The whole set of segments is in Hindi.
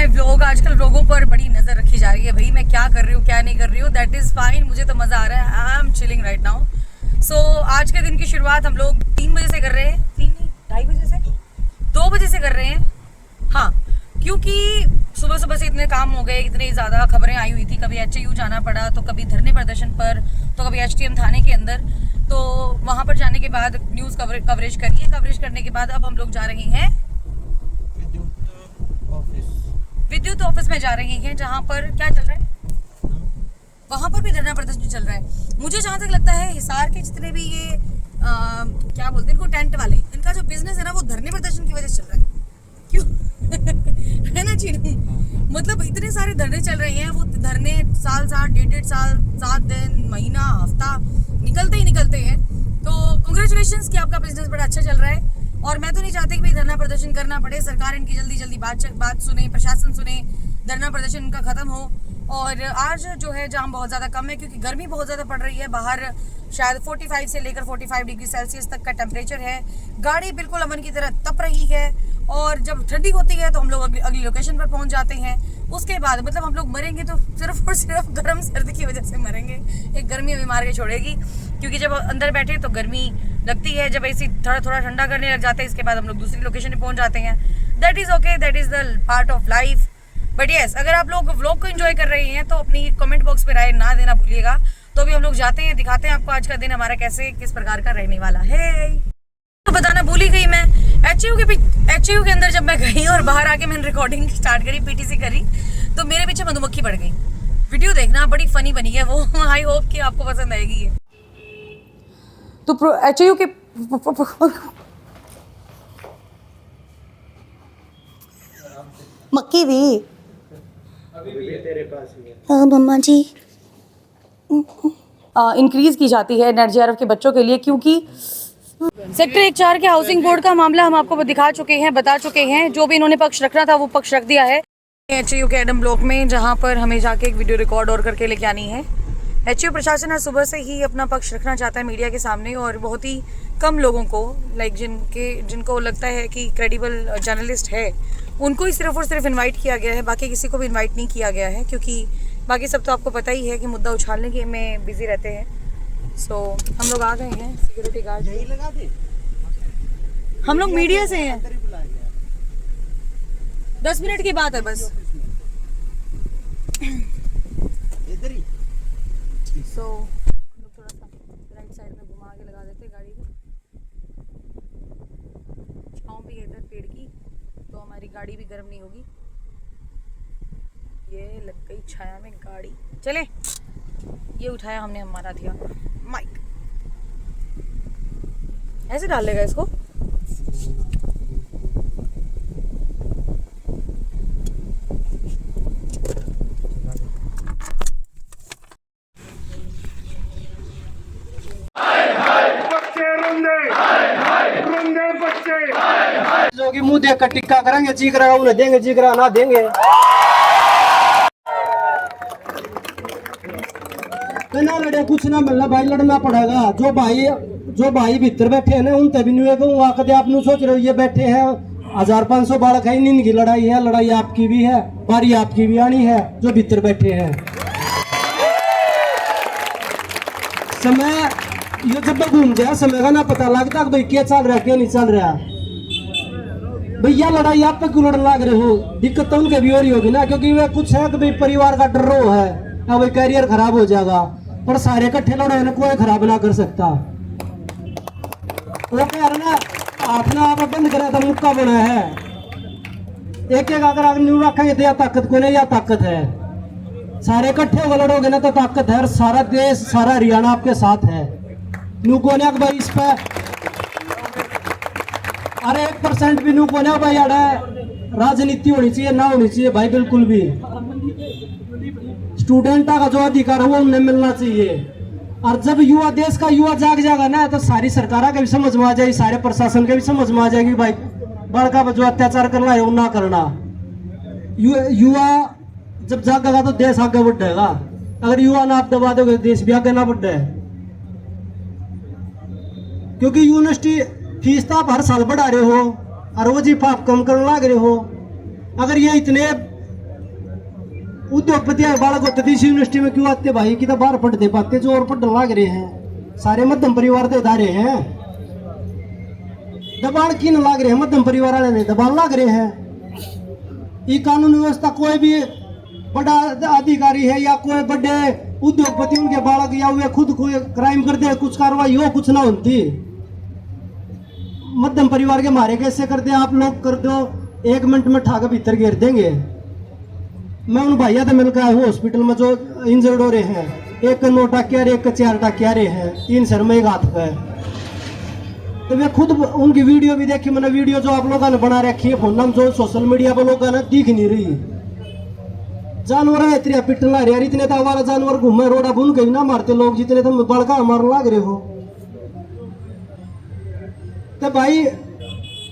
My vlog. आजकल व्लॉगों पर बड़ी नजर रखी जा रही है भाई, मैं क्या कर रही हूँ क्या नहीं कर रही हूँ, दैट इज फाइन, मुझे तो मजा आ रहा है। I am chilling right now. So आज के दिन की शुरुआत हम लोग 3 बजे से कर रहे हैं, 3 नहीं 2:30 बजे से 2 बजे से कर रहे हैं। हाँ, क्योंकि सुबह सुबह से इतने काम हो गए, इतनी ज़्यादा खबरें आई हुई थी, कभी HAU जाना पड़ा, तो कभी धरने प्रदर्शन पर, तो कभी HTM थाने के अंदर, तो वहाँ पर जाने के बाद न्यूज़ कवरेज करिए, कवरेज करने के बाद अब हम लोग जा रहे हैं विद्युत ऑफिस में जा रहे हैं, जहाँ पर क्या चल रहा है, वहाँ पर भी धरना प्रदर्शन चल रहा है। मुझे जहाँ तक लगता है हिसार के जितने भी ये क्या बोलते हैं इनको, टेंट वाले, इनका जो बिजनेस है ना वो धरने प्रदर्शन की वजह से चल रहा है। क्यों है ना चीनू, मतलब इतने सारे धरने चल रहे हैं, वो धरने साल 1.5 साल 7 दिन महीना हफ्ता निकलते ही निकलते हैं। तो कांग्रेचुलेशंस कि आपका बिजनेस बड़ा अच्छा चल रहा है। और मैं तो नहीं चाहती कि भाई धरना प्रदर्शन करना पड़े, सरकार इनकी जल्दी जल्दी बात सुने, प्रशासन सुने, धरना प्रदर्शन इनका खत्म हो। और आज जो है जाम बहुत ज़्यादा कम है, क्योंकि गर्मी बहुत ज़्यादा पड़ रही है बाहर, शायद 45 से लेकर 45 डिग्री सेल्सियस तक का टेम्परेचर है। गाड़ी बिल्कुल अमन की तरह तप रही है, और जब ठंडी होती है तो हम लोग अगली लोकेशन पर पहुंच जाते हैं। उसके बाद मतलब हम लोग मरेंगे तो सिर्फ और सिर्फ गर्म सर्दी की वजह से मरेंगे। एक गर्मी अभी मार के छोड़ेगी, क्योंकि जब अंदर बैठे तो गर्मी लगती है, जब ऐसी थोड़ा थोड़ा ठंडा करने लग जाते हैं, इसके बाद हम लोग दूसरी लोकेशन पे पहुंच जाते हैं। That is okay, that is the part of life. But yes, अगर आप लोग व्लॉग को एंजॉय कर रहे हैं तो अपनी कमेंट बॉक्स पे राय ना देना भूलिएगा। तो अभी हम लोग जाते हैं, दिखाते हैं आपको आज का दिन हमारा कैसे किस प्रकार का रहने वाला है। तो बताना भूल ही गई मैं, HAU के अंदर जब मैं गई और बाहर आके मैंने रिकॉर्डिंग स्टार्ट करी, PTC करी, तो मेरे पीछे मधुमक्खी पड़ गई। वीडियो देखना, बड़ी फनी बनी है वो। आई होप कि आपको पसंद आएगी ये। तो HAU के मक्की भी अभी भी तेरे पास ही है। हाँ मम्मा जी। इंक्रीज की जाती है NRGRF के बच्चों के लिए, क्योंकि सेक्टर 1-4 के हाउसिंग बोर्ड का मामला हम आपको दिखा चुके हैं, बता चुके हैं। जो भी इन्होंने पक्ष रखना था वो पक्ष रख दिया है। HAU के एडम ब्लॉक में, जहाँ पर हमें जाके एक वीडियो रिकॉर्ड और करके लेके आनी है। HAU प्रशासन आज सुबह से ही अपना पक्ष रखना चाहता है मीडिया के सामने, और बहुत ही कम लोगों को, लाइक जिनको लगता है कि क्रेडिबल जर्नलिस्ट है, उनको ही सिर्फ और सिर्फ इन्वाइट किया गया है। बाकी किसी को भी इन्वाइट नहीं किया गया है, क्योंकि बाकी सब तो आपको पता ही है कि मुद्दा उछालने के में बिजी रहते हैं। सो हम लोग आ गए हैं, सिक्योरिटी गार्ड यही लगा दे। हम लोग मीडिया से हैं, 10 मिनट की बात है बस। सो हम लोग थोड़ा सा राइट साइड में घुमा के लगा देते गाड़ी को, छाँव भी है इधर पेड़ की, तो हमारी गाड़ी भी गर्म नहीं होगी। ये लग गई छाया में गाड़ी, चले। ये उठाया हमने हमारा हथियार माइक, ऐसे डाल लेगा इसको। लोग मुंह देख कर टिक्का करेंगे, जीगरा उन्हें देंगे, जीगरा ना देंगे। ना लड़े कुछ ना मिलना भाई, लड़ना पड़ेगा। जो भाई भीतर बैठे हैं ना, उन तभी नहीं कहूँगा कदे आप सोच रहे हो ये बैठे हैं 1500 बालक है, इनकी लड़ाई है, लड़ाई आपकी भी है, बारी आपकी भी आनी है। जो भीतर बैठे हैं समय ये जब घूम जाए, समय का ना पता लगता भाई क्या चल रहा है क्या नहीं चल रहा। भैया लड़ाई आप पे क्यों लड़ने लग रहे हो? दिक्कत तो उनके भी हो रही होगी ना, क्योंकि वे कुछ है कि भाई परिवार का डर रो है, अब भाई कैरियर खराब हो जाएगा, पर सारे इकट्ठे लड़े ना कोई खराब ना कर सकता। वो कह रहे ना अपना आप बंद करा था मुक्का बना है, एक एक अगर न्यू रखेंगे तो या ताकत को नहीं, या ताकत है। सारे इकट्ठे होकर लड़ोगे ना तो ताकत है, और सारा देश सारा हरियाणा आपके साथ है। न्यू को भाई इस पे अरे 1% भी न्यू को भाई अड़ा राजनीति होनी चाहिए ना होनी चाहिए भाई, बिल्कुल भी। स्टूडेंटा का जो अधिकार है वो उन्हें मिलना चाहिए। और जब युवा देश का युवा जाग जाएगा ना, तो सारी सरकार के भी समझ में आ जाएगी, सारे प्रशासन के भी समझ में आ जाएगी भाई बड़का जो अत्याचार करना है वो ना करना। युवा जब जागेगा तो देश आगे बढ़ेगा, अगर युवा ना आप दबा दोगे देश भी आगे ना बढ़े। क्योंकि यूनिवर्सिटी फीस तो आप हर साल बढ़ा रहे हो, और वो जी आप कम करने लग रहे हो। अगर ये इतने उद्योगपति बालक होते थे इस यूनिवर्सिटी में क्यों आते भाई कि तो बाहर पढ़ते पाते जो और पढ़ने लग रहे हैं सारे मध्यम परिवार के धारे हैं दबाण की न लाग रहे हैं मध्यम परिवार वाले ने दबाण लाग रहे हैं ये कानून व्यवस्था कोई भी बड़ा अधिकारी है या कोई बड़े उद्योगपति उनके बालक या वे खुद कोई क्राइम कर दे कुछ कार्रवाई हो कुछ ना होती मध्यम परिवार के मारे कैसे करते आप लोग कर दो 1 मिनट में ठाकर भीतर घेर देंगे। मैं उन भैया से मिलकर आया हूँ हॉस्पिटल में जो इंजर्ड हो रहे हैं एक 9 टाकिया एक 4 टाकिया रहे हैं 3 सर में 1 हाथ पे तो वे खुद उनकी वीडियो भी देखी मैंने वीडियो जो आप लोगों ने बना रखी है फोन जो सोशल मीडिया पर लोगों ने दिख नहीं रही जानवर है इतने पिटना यार इतने तो हमारा जानवर घूमे रोडा बुन गई ना मारते लोग जितने तो बड़का मारने लग रहे हो तो भाई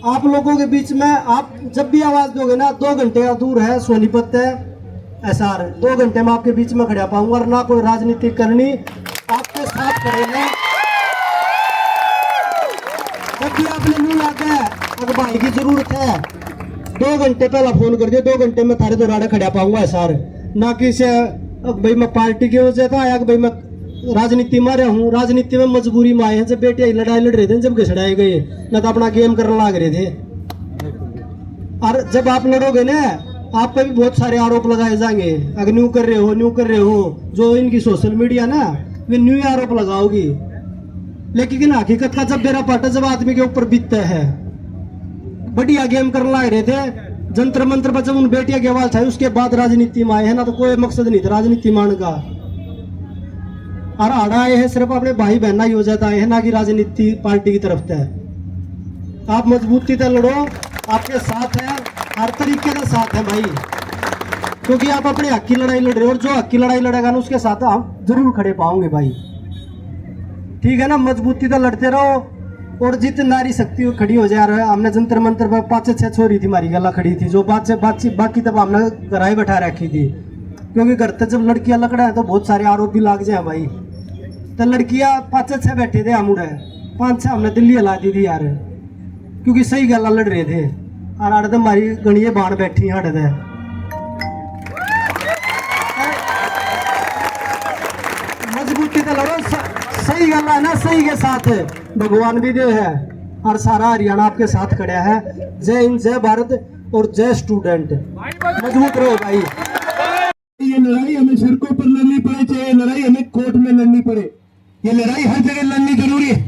आप लोगों के बीच में आप जब भी आवाज दोगे ना 2 घंटे का दूर है सोनीपत है एसआर 2 घंटे में आपके बीच में खड़ा पाऊंगा और ना कोई राजनीति करनी आपके साथ करेंगे जब भी आपने मुंह लाके अगर भाई की जरूरत है 2 घंटे पहला फोन कर दिया 2 घंटे में थारे दौरान खड़ा पाऊंगा एसआर ना कि से भाई मैं पार्टी की वजह से आया भाई मैं राजनीति में रहा हूँ राजनीति में मजबूरी में आए हैं जब बेटे लड़ाई लड़ रहे थे जब घसड़ाए गए ना तो अपना गेम करने लग रहे थे और जब आप लड़ोगे ना आप पे भी बहुत सारे आरोप लगाए जाएंगे अगर न्यू कर रहे हो जो इनकी सोशल मीडिया ना वे न्यू आरोप लगाओगी लेकिन हकीकत का जब मेरा पाटा जब आदमी के ऊपर बीतता है बढ़िया गेम करने लग रहे थे जंतर मंत्र पर जब उन बेटिया की आवाज आई उसके बाद राजनीति में आए हैं ना तो कोई मकसद नहीं था राजनीति मान का और आड़ा आए हैं सिर्फ अपने भाई बहना ही हो जाता है ना कि राजनीति पार्टी की तरफ से आप मजबूती से लड़ो आपके साथ है हर तरीके का साथ है भाई क्योंकि आप अपने हक की लड़ाई लड़ रहे हो और जो हक की लड़ाई लड़ेगा ना उसके साथ हम जरूर खड़े पाओगे भाई ठीक है ना मजबूती से लड़ते रहो और जितनी नारी शक्ति खड़ी हो जा रहा है हमने जंतर मंतर पर 5-6 छोरी थी हमारी गला खड़ी थी जो बातचीत बाकी तब हमने घराई बैठा रखी थी क्योंकि घर तक जब लड़कियां लकड़ा है तो बहुत सारे आरोप भी लाग जाए भाई तो लड़कियां 5-6 बैठे थे हम उड़े 5-6 हमने दिल्ली हिला दी थी यार क्योंकि सही गला लड़ रहे थे और आड़े हमारी गणिये बाण बैठी हट दे मजबूती से लड़ो सही गल है ना सही के साथ भगवान भी दे है और सारा हरियाणा आपके साथ खड़ा है जय हिंद जय भारत और जय स्टूडेंट मजबूत रहो भाई ये लड़ाई हमें सड़कों पर लड़नी पड़े चाहे लड़ाई हमें कोर्ट में लड़नी पड़े ये लड़ाई हर जगह लड़नी जरूरी है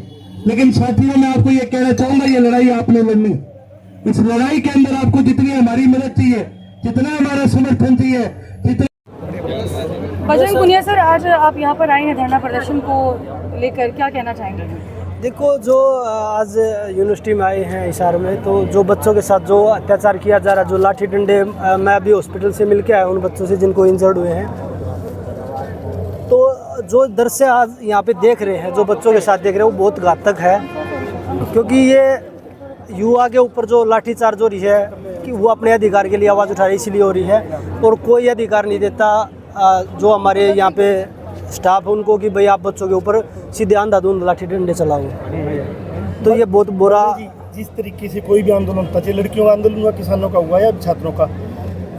लेकिन साथियों मैं आपको ये कहना चाहूंगा ये लड़ाई आपने लड़नी इस लड़ाई के अंदर आपको जितनी हमारी मदद चाहिए जितना हमारा समर्थन चाहिए जितना बजरंग पुनिया सर आज आप यहाँ पर आए हैं धरना प्रदर्शन को लेकर क्या कहना चाहेंगे? देखो जो आज यूनिवर्सिटी में आए हैं हिसार में तो जो बच्चों के साथ जो अत्याचार किया जा रहा है जो लाठी डंडे मैं अभी हॉस्पिटल से मिल के आया उन बच्चों से जिनको इंजर्ड हुए हैं तो जो दृश्य आज यहाँ पे देख रहे हैं जो बच्चों के साथ देख रहे हैं वो बहुत घातक है क्योंकि ये युवा के ऊपर जो लाठीचार्ज हो रही है कि वो अपने अधिकार के लिए आवाज़ उठा रही इसलिए हो रही है और कोई अधिकार नहीं देता जो हमारे यहाँ पे स्टाफ है उनको कि भाई आप बच्चों के ऊपर सीधे अंधाधुंध लाठी डंडे चलाओ तो ये बहुत बुरा जिस तरीके से कोई भी आंदोलन था चाहे लड़कियों का आंदोलन हुआ किसानों का हुआ या छात्रों का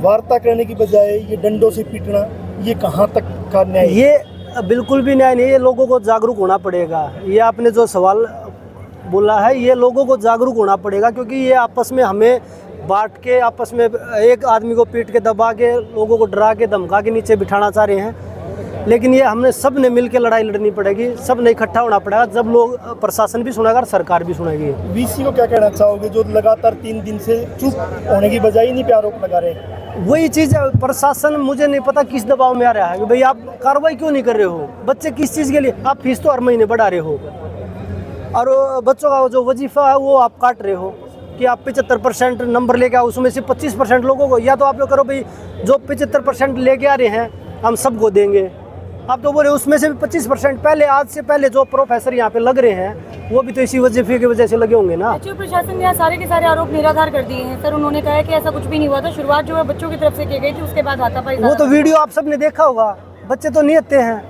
वार्ता करने की बजाय ये डंडों से पीटना ये कहाँ तक का न्याय ये बिल्कुल भी न्याय नहीं है लोगों को जागरूक होना पड़ेगा ये आपने जो सवाल बोला है ये लोगों को जागरूक होना पड़ेगा क्योंकि ये आपस में हमें बांट के आपस में एक आदमी को पीट के दबा के लोगों को डरा के धमका के नीचे बिठाना चाह रहे हैं लेकिन ये हमने सब ने मिल के लड़ाई लड़नी पड़ेगी सब ने इकट्ठा होना पड़ेगा जब लोग प्रशासन भी सुनेगा और सरकार भी सुनेगी। वीसी को क्या कहना चाहोगे जो लगातार 3 दिन से चुप होने की बजाय नहीं पे आरोप लगा रहे वही चीज़ है प्रशासन मुझे नहीं पता किस दबाव में आ रहा है कि भाई आप कार्रवाई क्यों नहीं कर रहे हो बच्चे किस चीज़ के लिए आप फीस तो हर महीने बढ़ा रहे हो और बच्चों का जो वजीफा है वो आप काट रहे हो कि आप 75% नंबर लेके आओ उसमें से 25% लोगों को या तो आप लोग करो भाई जो 75% लेके आ रहे हैं हम सबको देंगे आप तो बोले उसमें से भी 25% पहले आज से पहले जो प्रोफेसर यहाँ पे लग रहे हैं वो भी तो इसी वजीफे की वजह से लगे होंगे ना। प्रशासन ने सारे के सारे आरोप निराधार कर दिए हैं सर उन्होंने कहा कि ऐसा कुछ भी नहीं हुआ था शुरुआत जो है बच्चों की तरफ से की गई थी उसके बाद हाथापाई वो तो वीडियो आप सबने देखा होगा बच्चे तो नहीं आते हैं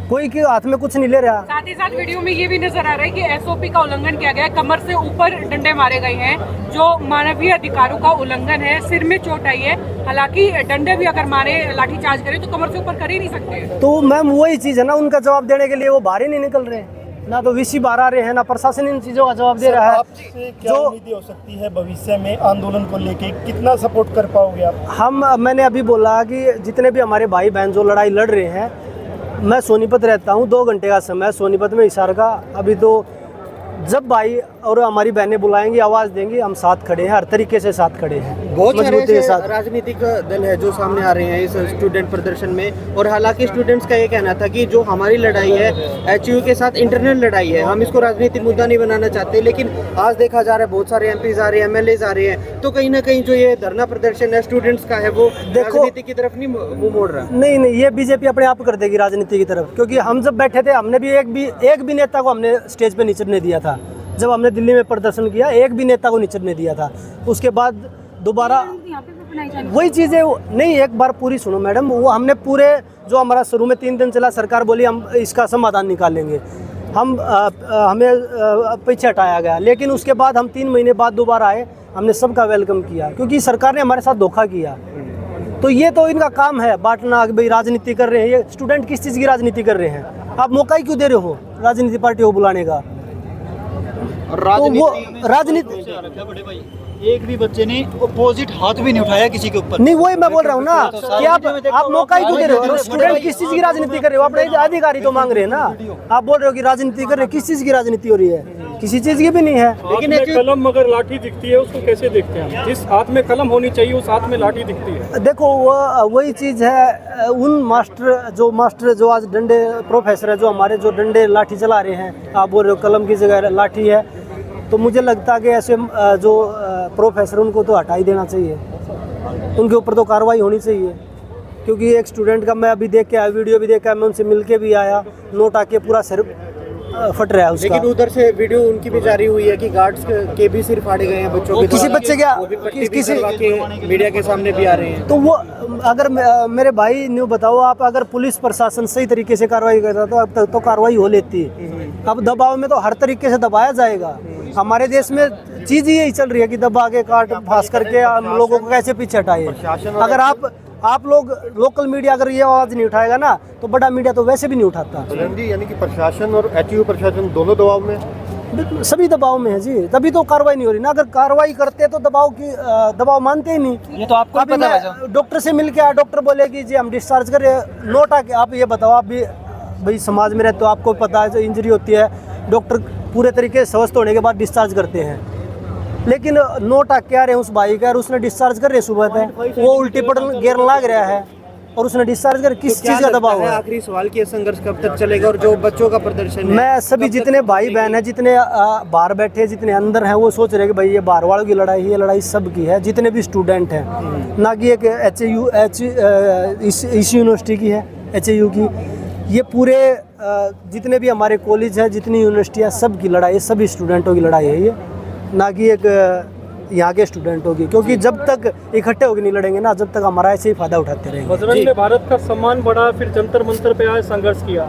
कोई के हाथ में कुछ नहीं ले रहा। साथ ही साथ वीडियो में ये भी नजर आ रहा है कि एसओपी का उल्लंघन किया गया है, कमर से ऊपर डंडे मारे गए हैं, जो मानवीय अधिकारों का उल्लंघन है। सिर में चोट आई है, हालांकि डंडे भी अगर मारे, लाठी चार्ज करें तो कमर से ऊपर कर ही नहीं सकते। तो मैम वही चीज़ है ना, उनका जवाब देने के लिए वो बाहर ही नहीं निकल रहे, ना तो वीसी बाहर आ रहे हैं, ना प्रशासन इन चीज़ों का जवाब दे रहा है। आपसे क्या उम्मीदें हो सकती है भविष्य में आंदोलन को लेके, कितना सपोर्ट कर पाओगे आप? मैंने अभी बोला कि जितने भी हमारे भाई बहन जो लड़ाई लड़ रहे हैं, मैं सोनीपत रहता हूँ, 2 घंटे का समय सोनीपत में हिसार का। अभी तो जब भाई और हमारी बहनें बुलाएंगी, आवाज़ देंगी, हम साथ खड़े हैं, हर तरीके से साथ खड़े हैं। बहुत सारे मजबूती के ऐसे साथ। राजनीतिक दल है जो सामने आ रहे हैं इस स्टूडेंट प्रदर्शन में, और हालांकि स्टूडेंट्स का ये कहना था कि जो हमारी लड़ाई है एचयू के साथ इंटरनल लड़ाई है, हम इसको राजनीतिक मुद्दा नहीं बनाना चाहते। लेकिन आज देखा जा रहा है बहुत सारे एमपीज आ रहे हैं, एमएलए आ रहे हैं, तो कहीं ना कहीं जो ये धरना प्रदर्शन है स्टूडेंट्स का है वो राजनीति की तरफ नहीं मुंह मोड़ रहा। नहीं, ये बीजेपी अपने आप कर देगी राजनीति की तरफ, क्योंकि हम जब बैठे थे हमने भी एक भी नेता को हमने स्टेज पे नहीं चढ़ने दिया था। जब हमने दिल्ली में प्रदर्शन किया, एक भी नेता को नहीं चढ़ने दिया था। उसके बाद दोबारा वही चीज़ें नहीं, एक बार पूरी सुनो मैडम, वो हमने पूरे जो हमारा शुरू में 3 दिन चला, सरकार बोली हम इसका समाधान निकालेंगे, हमें पीछे हटाया गया। लेकिन उसके बाद हम 3 महीने बाद दोबारा आए, हमने सबका वेलकम किया, क्योंकि सरकार ने हमारे साथ धोखा किया। तो ये तो इनका काम है बांटना, कि भाई राजनीति कर रहे हैं। ये स्टूडेंट किस चीज़ की राजनीति कर रहे हैं? आप मौका ही क्यों दे रहे हो राजनीति पार्टी को बुलाने का? तो वो राजनीति, एक भी बच्चे ने अपोजिट हाथ भी नहीं उठाया किसी के ऊपर। नहीं, वही मैं बोल रहा हूँ ना कि आप मौका ही क्यों दे रहे हो? स्टूडेंट किस चीज़ की राजनीति कर रहे हो? अपने अधिकारी तो मांग रहे हैं ना। आप बोल रहे हो कि राजनीति कर रहे हैं, किस चीज़ की राजनीति हो रही है? किसी चीज़ की भी नहीं है। लेकिन कलम मगर लाठी दिखती है, उसको कैसे देखते हैं? जिस हाथ में कलम होनी चाहिए उस हाथ में लाठी दिखती है। देखो वही चीज़ है, उन मास्टर जो आज डंडे प्रोफेसर है, जो हमारे जो डंडे लाठी चला रहे हैं, आप बोल रहे हो कलम की जगह लाठी है, तो मुझे लगता है कि ऐसे जो प्रोफेसर उनको तो हटा ही देना चाहिए, उनके ऊपर तो कार्रवाई होनी चाहिए। क्योंकि एक स्टूडेंट का मैं अभी देख के आया, वीडियो भी देखा, मैं उनसे मिल के भी आया, नोट आके पूरा सिर फट रहा है उसका। लेकिन उधर से वीडियो उनकी भी जारी हुई है कि गार्ड्स के भी सिर फाड़े गए हैं बच्चों के। किसी बच्चे क्या किसी मीडिया के सामने भी आ रहे हैं। तो वो अगर मेरे भाई न्यू बताओ, आप अगर पुलिस प्रशासन सही तरीके से कार्रवाई करता तो अब तक तो कार्रवाई हो लेती है। अब दबाव में तो हर तरीके से दबाया जाएगा। हमारे देश में चीज़ यही चल रही है कि दबा के काट फांस करके हम लोगों को कैसे पीछे हटाए। अगर आप लोग लोकल मीडिया अगर ये आवाज़ नहीं उठाएगा ना, तो बड़ा मीडिया तो वैसे भी नहीं उठाता। यानी कि प्रशासन और एचयू प्रशासन दोनों दबाव में, सभी दबाव में है जी, तभी तो कार्रवाई नहीं हो रही ना। अगर कार्रवाई करते तो दबाव मानते ही नहीं। ये तो आपको अभी मैं डॉक्टर से मिल के आया, डॉक्टर बोले कि जी हम डिस्चार्ज कर रहे हैं, नोट आके। आप ये बताओ, आप भी भाई समाज में रहते हो, आपको पता है जो इंजरी होती है, डॉक्टर पूरे तरीके से स्वस्थ होने के बाद डिस्चार्ज करते हैं। लेकिन नोट आके आ रहे हैं उस भाई का, और उसने डिस्चार्ज कर रहे सुबह तक, वो उल्टी पड़न गिर लग रहा है और उसने डिस्चार्ज कर, किस चीज़ का दबाव है? आखिरी सवाल कि संघर्ष कब तक चलेगा, और जो बच्चों का प्रदर्शन है, मैं सभी जितने भाई बहन हैं, जितने बाहर बैठे हैं, जितने अंदर हैं, वो सोच रहे हैं कि भाई ये बाहर वालों की लड़ाई, ये लड़ाई सब की है, जितने भी स्टूडेंट हैं, ना कि एक इस यूनिवर्सिटी की है, HAU की। ये पूरे जितने भी हमारे कॉलेज हैं, जितनी यूनिवर्सिटियाँ, सब की लड़ाई, सभी स्टूडेंटों की लड़ाई है ये, ना कि एक यहाँ के स्टूडेंटों की। क्योंकि जब तक इकट्ठे होकर नहीं लड़ेंगे ना, जब तक हमारा ऐसे ही फायदा उठाते रहेंगे। बजरंग ने भारत का सम्मान बढ़ाया, फिर जंतर मंतर पे आए, संघर्ष किया।